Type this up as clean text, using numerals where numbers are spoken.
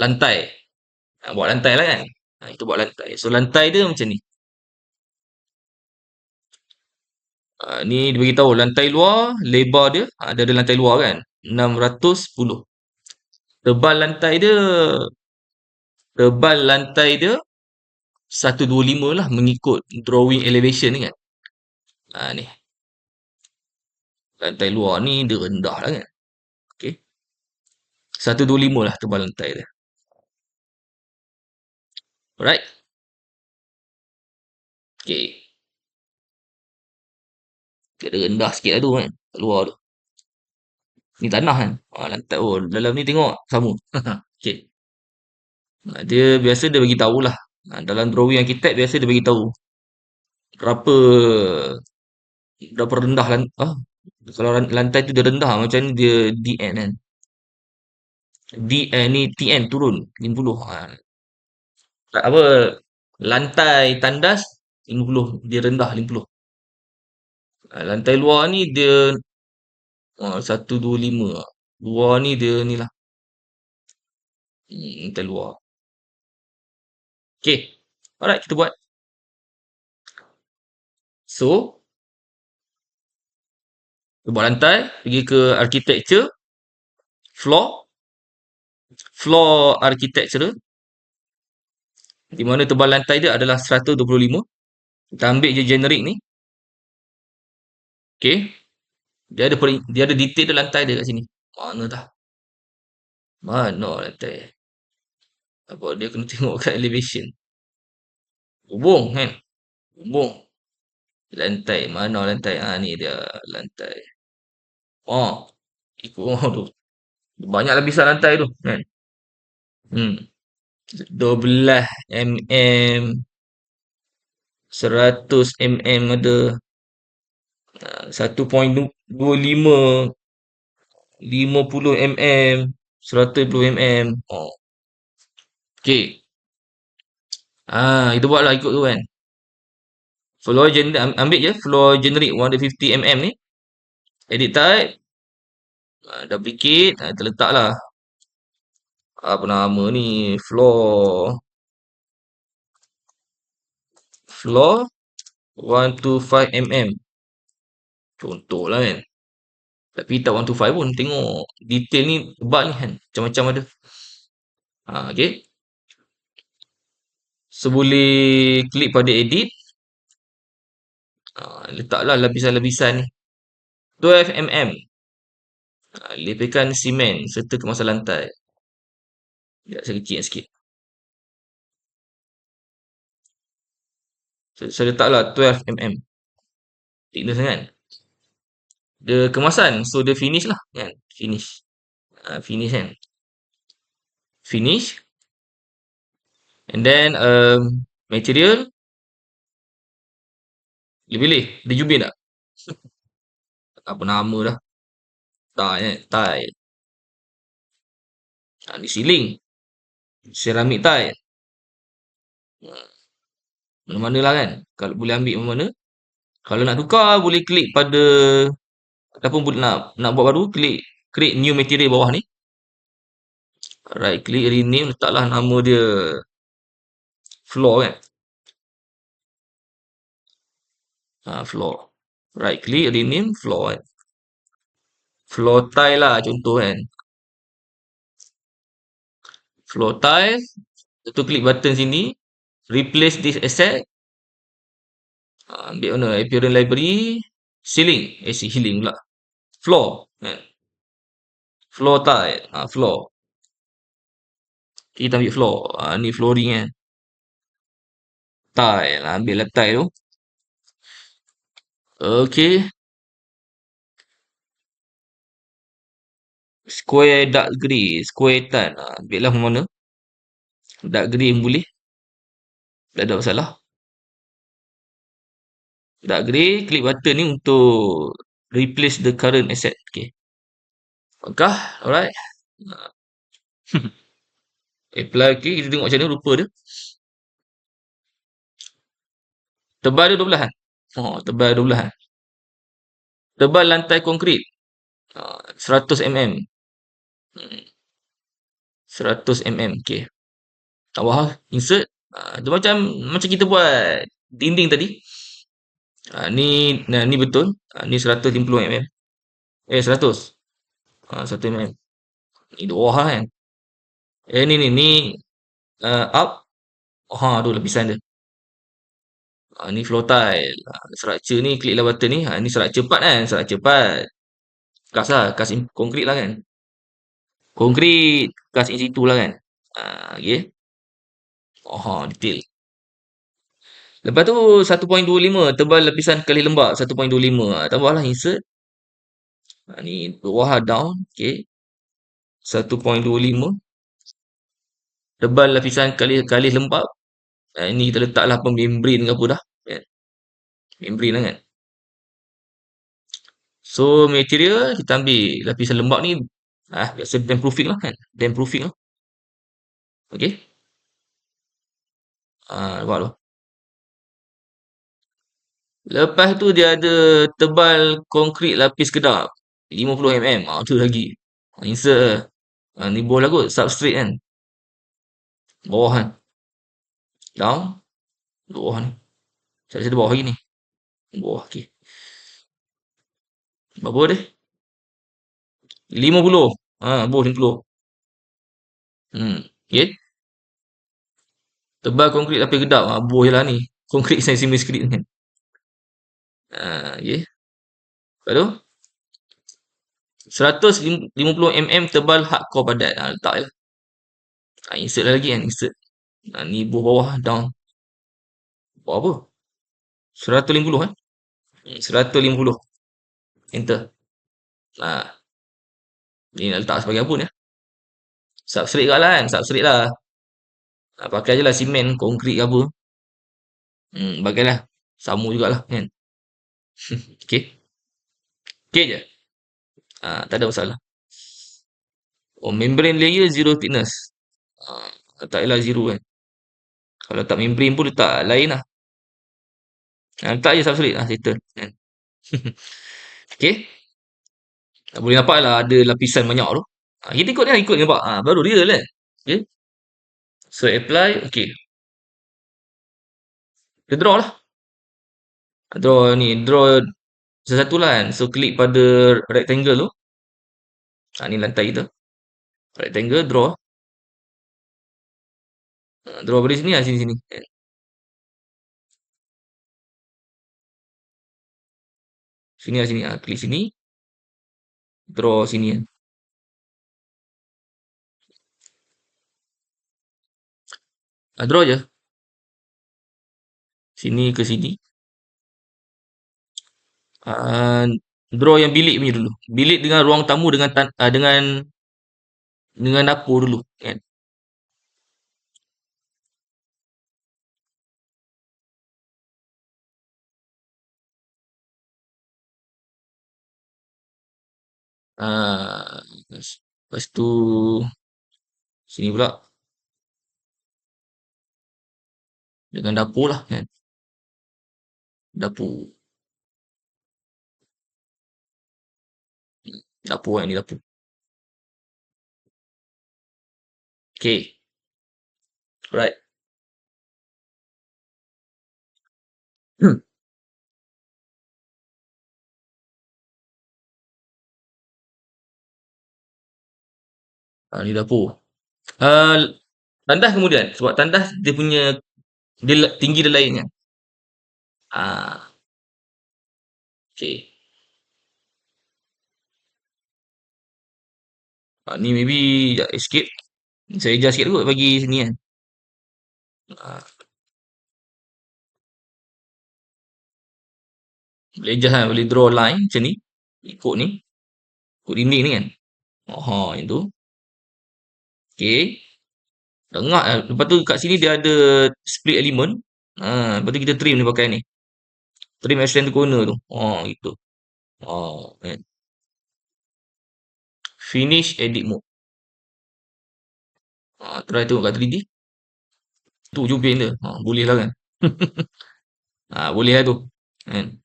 lantai. Buat lantai lah kan. Kita buat lantai. So lantai dia macam ni. Ni dia beritahu lantai luar, lebar dia, dia ada lantai luar kan. 610. Tebal lantai dia, tebal lantai dia 125 lah mengikut drawing elevation ni kan. Ni. Lantai luar ni dia rendah lah kan. Okay. 125 lah tebal lantai dia. Alright. Okay. Dia rendah sikit lah tu kan. Luar tu. Ni tanah kan. Lantai. Oh, dalam ni tengok. Sama. Okay. Dia biasa dia bagi tahulah. Dalam drawing arkitek biasa dia bagi tahu berapa berapa rendah kalau lantai tu dia rendah macam ni dia DN kan. Ni TN turun 50. Tak apa, lantai tandas 50, dia rendah 50. Lantai luar ni dia 125. Luar ni dia ni lah. Lantai luar. Okay. Alright, kita buat. So, kita buat lantai, pergi ke architecture, floor architecture, di mana tebal lantai dia adalah 125. Kita ambil je generic ni. Okay. Dia ada detail dia lantai dia kat sini. Mana dah? Mana lantai? Apa dia kena tengok kat elevation. Hubung kan? Hubung. Lantai. Mana lantai? Ni dia lantai. Ikut tu. Banyak lapisan lantai tu kan? 12 mm, 100 mm ada, 1.25, 50 mm, 120 mm. Okay. Kita buat lah ikut tu kan. Ambil je floor generic 150 mm ni. Edit type. Duplicate. Kita letak lah. Apa nama ni? Floor 125 mm. Contoh lah kan. Tapi tak 125 pun. Tengok detail ni tebal ni kan. Macam-macam ada. Okay. So boleh klik pada edit. Letaklah lapisan-lapisan ni. 12 mm. Lepaskan simen serta kemasan lantai. Saya kecil sikit. Saya letaklah 12 mm. Thickness kan. Dia kemasan. So dia finish lah kan. Finish. Finish kan. Finish. And then material. Pilih. Dia jubin tak? Apa nama dah. Tile. Ni ceiling. Ceramic tile. Mana-mana lah kan. Kalau boleh ambil mana-mana. Kalau nak tukar boleh klik pada ataupun nak buat baru klik create new material bawah ni. Right click rename, letaklah nama dia floor kan. Floor. Right click rename floor kan. Floor tile lah contoh kan. Floor tile. Lepas klik button sini. Replace this asset. Ambil mana? Appearance library. Ceiling. Ceiling pula. Floor. Kan? Floor tile. Floor. Kita ambil floor. Ni flooring kan. Tile. Ambil lah tile tu. Okay. Square dark grey. Square tan. Ambil lah mana. Dark grey pun boleh. Tak ada masalah. Dark grey. Klik button ni untuk replace the current asset. Okay. Apakah? Alright. Apply. Okay. Kita tengok macam mana rupa dia. Tebal dia 12 kan? Tebal 12 kan? Tebal lantai konkrit. 100 mm. 100 mm. Okey. Kat bawah insert. Dia macam macam kita buat dinding tadi. Ni betul. Ni 150 mm. 100. 1 mm. Ni di bawah kan. Ni up. Tu lapisan dia. Ni floor tile. Structure ni klik lah button ni. Ni structure part kan. Structure part. Kas lah. Konkrit lah kan. Konkrit. Kas in situ lah kan. Okay. Detail. Lepas tu 1.25 tebal lapisan kali lembap 1.25. Tambahlah insert. Ni bawah down. Okay. 1.25 tebal lapisan kali lembap. Ni kita letaklah membrane ke apa dah. Kan? Membrane lah kan. So material kita ambil lapisan lembap ni biasa damp proofing lah kan. Damp proofing lah. Okay. Nampak tu. Lepas tu dia ada tebal konkrit lapis kedap 50 mm. Tu lagi. Insert. Ni bawah lah kot. Substrate kan. Bawah kan. Down. Bawah ni. Saya ada bawah lagi ni. Bawah. Okay. Berapa dia? 50. Bawah 50. Okay. Tebal konkrit lapis kedap. Bawah je lah ni. Konkrit semi skrit kan. Okay. Lepas tu 150 mm tebal hardcore padat. Letak je lah. Insert lah lagi kan. Insert. Ni bawah down. Bawah apa? 150 kan. 150. Enter. Ni nak letak sebagai apa ni? Substrate kat lah kan. Substrate lah. Pakai je lah simen, konkrit ke apa. Pakailah. Sama jugalah kan. Okay. Okay je. Tak ada masalah. Membrane layer zero thickness. Letaklah zero kan. Kalau letak membrane pun letak lain lah. Letak je substrate lah. Settle kan. Okay. Boleh nampak lah ada lapisan banyak tu. Kita ikut ni lah. Ikut nampak. Baru real kan. Okay. So apply. Okay. Kita draw lah. Draw satu-satu lah kan. So klik pada rectangle tu. Ni lantai kita. Rectangle draw. Draw dari sini lah. Sini. Sini lah sini. Klik sini. Draw sini kan. Draw je. Sini ke sini. Draw yang bilik punya dulu. Bilik dengan ruang tamu dengan dapur dulu kan. Lepas tu sini pula dengan dapur lah kan. Dapur kan ni dapur. Okay. Right. Ni dapur. Tandas kemudian. Sebab tandas dia punya tinggi dia lain kan. Okay. Ni maybe escape. Saya adjust sikit kot bagi sini kan. Boleh adjust kan. Boleh draw line macam ni. Ikut ni. Ikut dinding ni kan. Yang tu. Okay. Tengah. Lepas tu kat sini dia ada split element. Lepas tu kita trim ni pakai ni. Trim extend to corner tu. Gitu. Kan. Finish edit mode. Try tengok kat 3D. Tu jubin dia. Boleh lah kan. Boleh lah tu. Kan.